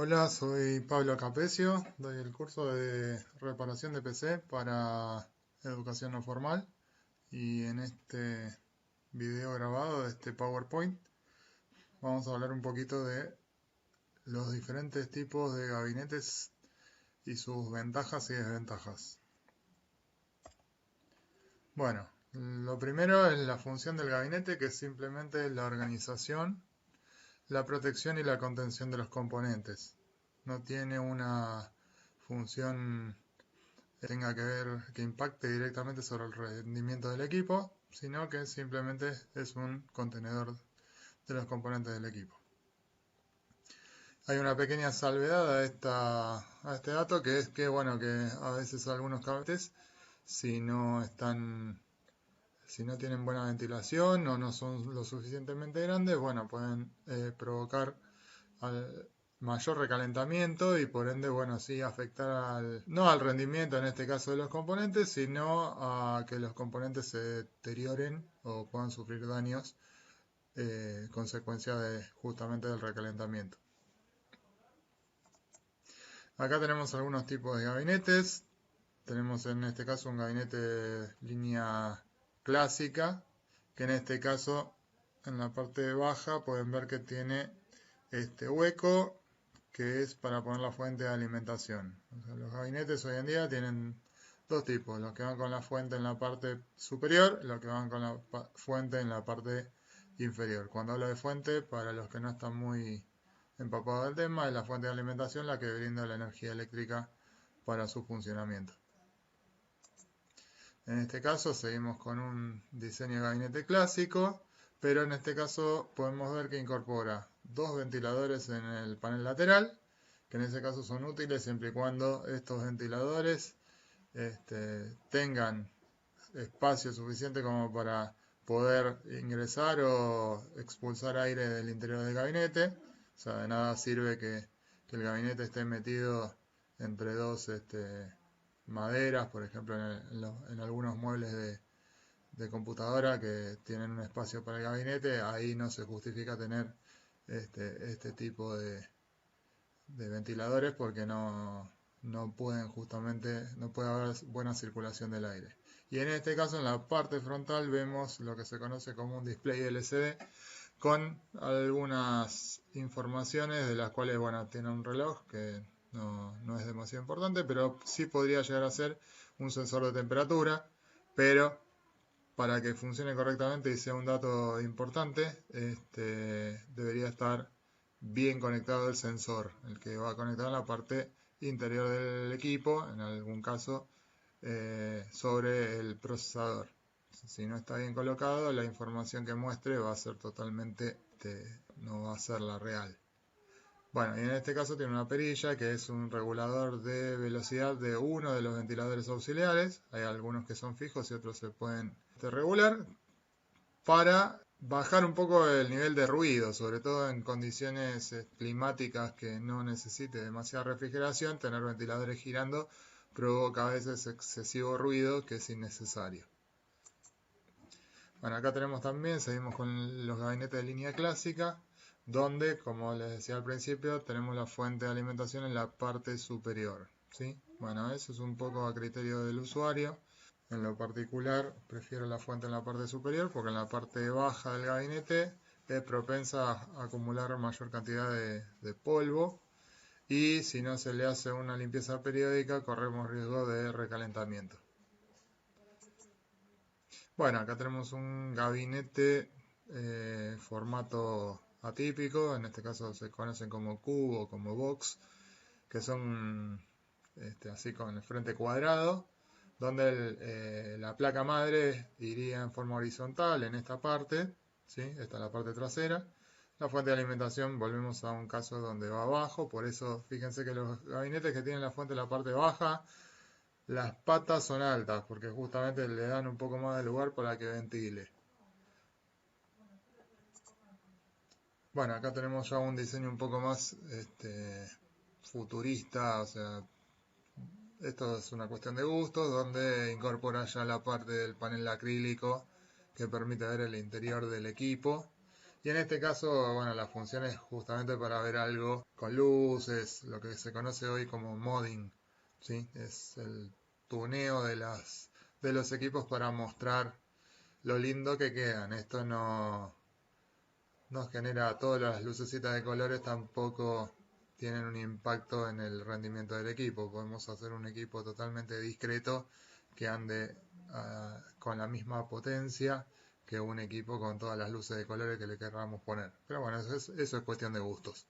Hola, soy Pablo Capecio, doy el curso de reparación de PC para educación no formal y en este video grabado de este PowerPoint vamos a hablar un poquito de los diferentes tipos de gabinetes y sus ventajas y desventajas. Bueno, lo primero es la función del gabinete, que es simplemente la organización, la protección y la contención de los componentes. No tiene una función tenga que ver, que impacte directamente sobre el rendimiento del equipo, sino que simplemente es un contenedor de los componentes del equipo. Hay una pequeña salvedad a este dato, que es que, bueno, que a veces algunos gabinetes, si no están, si no tienen buena ventilación o no son lo suficientemente grandes, bueno, pueden provocar al mayor recalentamiento y por ende, bueno, sí afectar no al rendimiento en este caso de los componentes, sino a que los componentes se deterioren o puedan sufrir daños consecuencia de justamente del recalentamiento. Acá tenemos algunos tipos de gabinetes. Tenemos en este caso un gabinete de línea clásica, que en este caso en la parte baja pueden ver que tiene este hueco que es para poner la fuente de alimentación. O sea, los gabinetes hoy en día tienen dos tipos, los que van con la fuente en la parte superior y los que van con la fuente en la parte inferior. Cuando hablo de fuente, para los que no están muy empapados del tema, es la fuente de alimentación la que brinda la energía eléctrica para su funcionamiento. En este caso seguimos con un diseño de gabinete clásico, pero en este caso podemos ver que incorpora dos ventiladores en el panel lateral, que en ese caso son útiles siempre y cuando estos ventiladores tengan espacio suficiente como para poder ingresar o expulsar aire del interior del gabinete. O sea, de nada sirve que el gabinete esté metido entre dos maderas, por ejemplo, en algunos muebles de computadora que tienen un espacio para el gabinete. Ahí no se justifica tener este tipo de ventiladores porque no pueden justamente, no puede haber buena circulación del aire. Y en este caso, en la parte frontal, vemos lo que se conoce como un display LCD con algunas informaciones de las cuales, bueno, tiene un reloj que no es demasiado importante, pero sí podría llegar a ser un sensor de temperatura, pero para que funcione correctamente y sea un dato importante, debería estar bien conectado el sensor, el que va conectado en la parte interior del equipo, en algún caso sobre el procesador. Si no está bien colocado, la información que muestre va a ser totalmente, no va a ser la real. Bueno, y en este caso tiene una perilla que es un regulador de velocidad de uno de los ventiladores auxiliares. Hay algunos que son fijos y otros se pueden regular para bajar un poco el nivel de ruido, sobre todo en condiciones climáticas que no necesite demasiada refrigeración. Tener ventiladores girando provoca a veces excesivo ruido que es innecesario. Bueno, acá tenemos también, seguimos con los gabinetes de línea clásica, donde, como les decía al principio, tenemos la fuente de alimentación en la parte superior, ¿sí? Bueno, eso es un poco a criterio del usuario. En lo particular, prefiero la fuente en la parte superior porque en la parte baja del gabinete es propensa a acumular mayor cantidad de polvo y si no se le hace una limpieza periódica corremos riesgo de recalentamiento. Bueno, acá tenemos un gabinete formato atípico, en este caso se conocen como cubo o como box, que son así con el frente cuadrado, donde la placa madre iría en forma horizontal en esta parte, ¿sí? Esta es la parte trasera. La fuente de alimentación, volvemos a un caso donde va abajo, por eso fíjense que los gabinetes que tienen la fuente en la parte baja, las patas son altas, porque justamente le dan un poco más de lugar para que ventile. Bueno, acá tenemos ya un diseño un poco más futurista, o sea, esto es una cuestión de gustos, donde incorpora ya la parte del panel acrílico que permite ver el interior del equipo Y en este caso, bueno, la función es justamente para ver algo con luces, lo que se conoce hoy como modding, ¿sí? Es el tuneo de los equipos para mostrar lo lindo que quedan. Esto no genera todas las lucecitas de colores, tampoco tienen un impacto en el rendimiento del equipo. Podemos hacer un equipo totalmente discreto que ande con la misma potencia que un equipo con todas las luces de colores que le querramos poner. Pero bueno, eso es cuestión de gustos.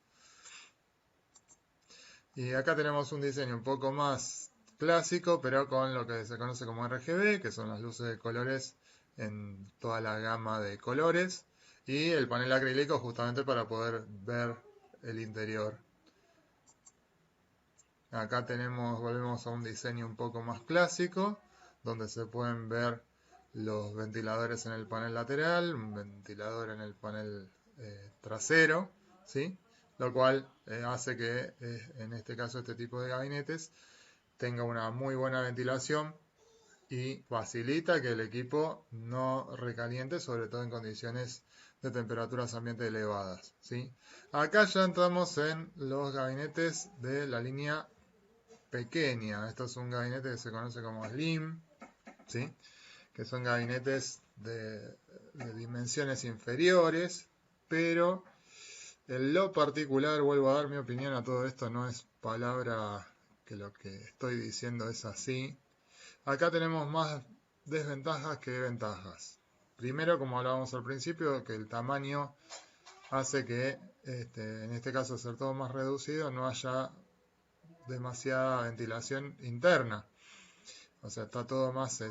Y acá tenemos un diseño un poco más clásico, pero con lo que se conoce como RGB, que son las luces de colores en toda la gama de colores, y el panel acrílico justamente para poder ver el interior. Acá volvemos a un diseño un poco más clásico, donde se pueden ver los ventiladores en el panel lateral, un ventilador en el panel trasero, ¿sí? Lo cual hace que en este caso este tipo de gabinetes tenga una muy buena ventilación y facilita que el equipo no recaliente, sobre todo en condiciones de temperaturas ambiente elevadas, ¿sí? Acá ya entramos en los gabinetes de la línea pequeña. Esto es un gabinete que se conoce como Slim, ¿sí? Que son gabinetes de dimensiones inferiores, pero en lo particular, vuelvo a dar mi opinión a todo esto, no es palabra que lo que estoy diciendo es así. Acá tenemos más desventajas que ventajas. Primero, como hablábamos al principio, que el tamaño hace que, en este caso, ser todo más reducido, no haya demasiada ventilación interna. O sea, está todo más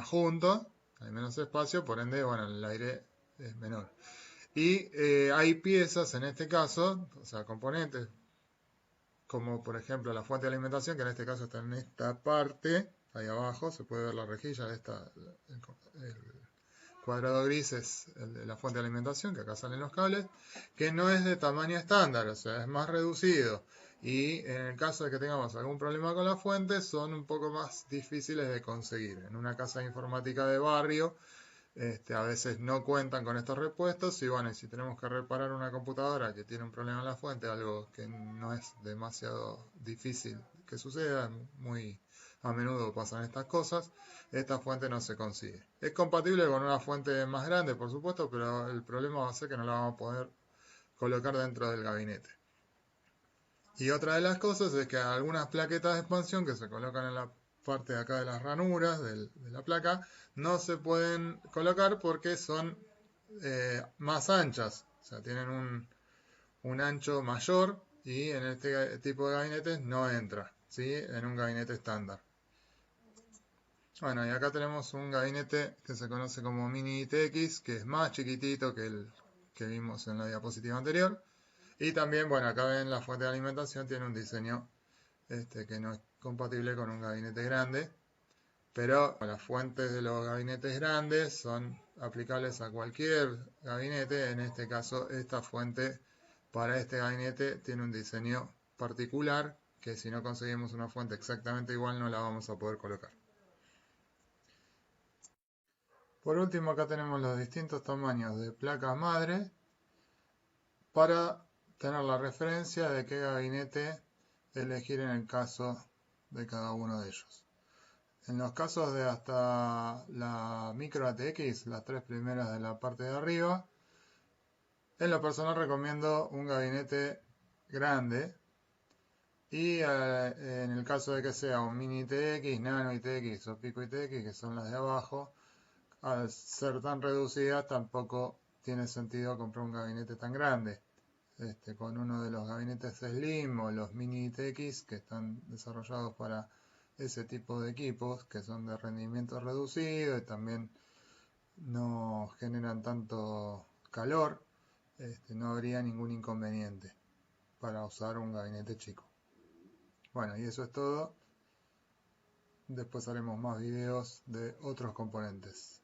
junto, hay menos espacio, por ende, bueno, el aire es menor. Y hay piezas en este caso, o sea, componentes, como por ejemplo la fuente de alimentación, que en este caso está en esta parte, ahí abajo, se puede ver la rejilla de el cuadrado gris es la fuente de alimentación, que acá salen los cables, que no es de tamaño estándar, o sea, es más reducido. Y en el caso de que tengamos algún problema con la fuente, son un poco más difíciles de conseguir. En una casa de informática de barrio, a veces no cuentan con estos repuestos y bueno, si tenemos que reparar una computadora que tiene un problema en la fuente, algo que no es demasiado difícil que suceda, muy a menudo pasan estas cosas, esta fuente no se consigue. Es compatible con una fuente más grande, por supuesto, pero el problema va a ser que no la vamos a poder colocar dentro del gabinete. Y otra de las cosas es que algunas plaquetas de expansión que se colocan en la parte de acá de las ranuras de la placa no se pueden colocar porque son más anchas, o sea, tienen un ancho mayor y en este tipo de gabinetes no entra, ¿sí? En un gabinete estándar. Bueno, y acá tenemos un gabinete que se conoce como Mini ITX, que es más chiquitito que el que vimos en la diapositiva anterior. Y también, bueno, acá ven la fuente de alimentación, tiene un diseño que no es compatible con un gabinete grande, pero las fuentes de los gabinetes grandes son aplicables a cualquier gabinete. En este caso, esta fuente para este gabinete tiene un diseño particular que si no conseguimos una fuente exactamente igual no la vamos a poder colocar. Por último, acá tenemos los distintos tamaños de placas madre para tener la referencia de qué gabinete elegir en el caso de cada uno de ellos. En los casos de hasta la micro ATX, las tres primeras de la parte de arriba, en lo personal recomiendo un gabinete grande y en el caso de que sea un mini ITX, nano ITX o pico ITX, que son las de abajo, al ser tan reducidas tampoco tiene sentido comprar un gabinete tan grande. Con uno de los gabinetes Slim o los mini ITX que están desarrollados para ese tipo de equipos que son de rendimiento reducido y también no generan tanto calor, no habría ningún inconveniente para usar un gabinete chico. Bueno, y eso es todo. Después haremos más videos de otros componentes.